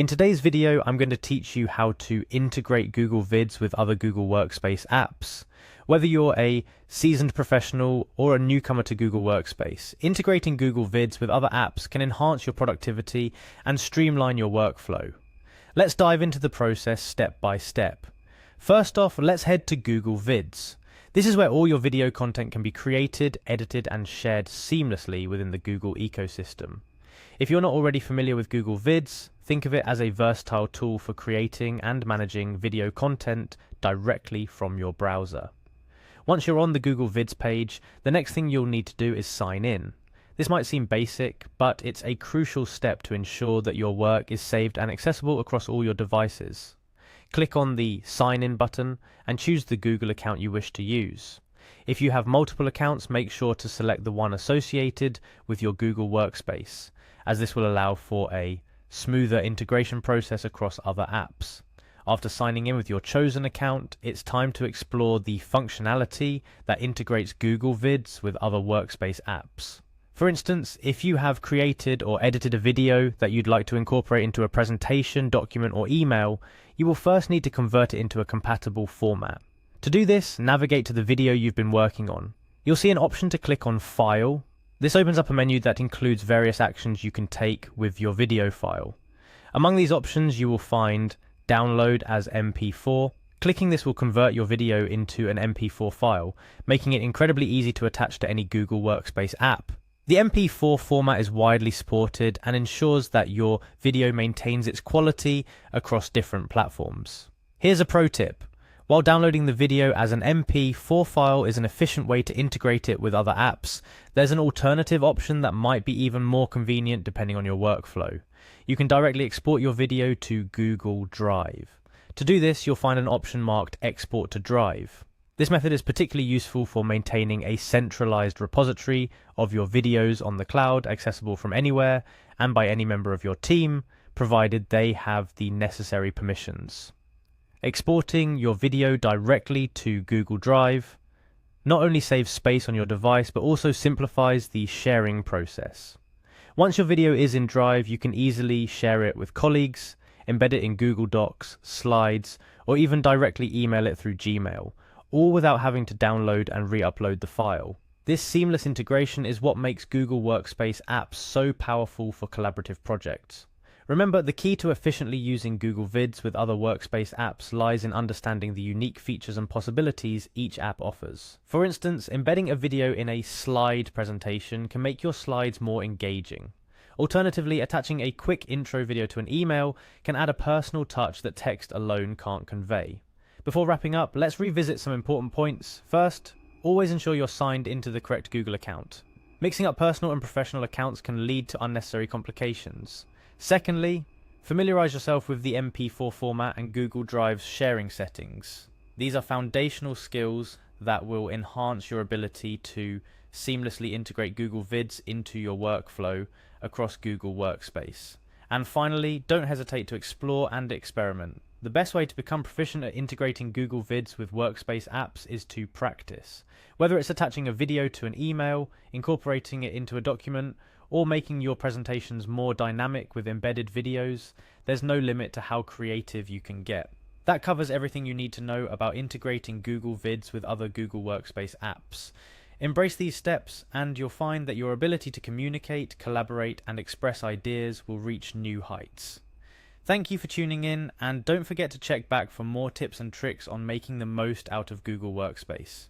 In today's video, I'm going to teach you how to integrate Google Vids with other Google Workspace apps. Whether you're a seasoned professional or a newcomer to Google Workspace, integrating Google Vids with other apps can enhance your productivity and streamline your workflow. Let's dive into the process step by step. First off, let's head to Google Vids. This is where all your video content can be created, edited, and shared seamlessly within the Google ecosystem. If you're not already familiar with Google Vids, think of it as a versatile tool for creating and managing video content directly from your browser. Once you're on the Google Vids page, the next thing you'll need to do is sign in. This might seem basic, but it's a crucial step to ensure that your work is saved and accessible across all your devices. Click on the Sign In button and choose the Google account you wish to use. If you have multiple accounts, make sure to select the one associated with your Google Workspace, as this will allow for a smoother integration process across other apps. After signing in with your chosen account, it's time to explore the functionality that integrates Google Vids with other Workspace apps. For instance, if you have created or edited a video that you'd like to incorporate into a presentation, document, or email, you will first need to convert it into a compatible format. To do this, navigate to the video you've been working on. You'll see an option to click on File. This opens up a menu that includes various actions you can take with your video file. Among these options, you will find Download as MP4. Clicking this will convert your video into an MP4 file, making it incredibly easy to attach to any Google Workspace app. The MP4 format is widely supported and ensures that your video maintains its quality across different platforms. Here's a pro tip. While downloading the video as an MP4 file is an efficient way to integrate it with other apps, there's an alternative option that might be even more convenient depending on your workflow. You can directly export your video to Google Drive. To do this, you'll find an option marked Export to Drive. This method is particularly useful for maintaining a centralized repository of your videos on the cloud, accessible from anywhere and by any member of your team, provided they have the necessary permissions. Exporting your video directly to Google Drive not only saves space on your device, but also simplifies the sharing process. Once your video is in Drive, you can easily share it with colleagues, embed it in Google Docs, Slides, or even directly email it through Gmail, all without having to download and re-upload the file. This seamless integration is what makes Google Workspace apps so powerful for collaborative projects. Remember, the key to efficiently using Google Vids with other Workspace apps lies in understanding the unique features and possibilities each app offers. For instance, embedding a video in a slide presentation can make your slides more engaging. Alternatively, attaching a quick intro video to an email can add a personal touch that text alone can't convey. Before wrapping up, let's revisit some important points. First, always ensure you're signed into the correct Google account. Mixing up personal and professional accounts can lead to unnecessary complications. Secondly, familiarize yourself with the MP4 format and Google Drive's sharing settings. These are foundational skills that will enhance your ability to seamlessly integrate Google Vids into your workflow across Google Workspace. And finally, don't hesitate to explore and experiment. The best way to become proficient at integrating Google Vids with Workspace apps is to practice. Whether it's attaching a video to an email, incorporating it into a document, or making your presentations more dynamic with embedded videos, there's no limit to how creative you can get. That covers everything you need to know about integrating Google Vids with other Google Workspace apps. Embrace these steps and you'll find that your ability to communicate, collaborate, and express ideas will reach new heights. Thank you for tuning in, and don't forget to check back for more tips and tricks on making the most out of Google Workspace.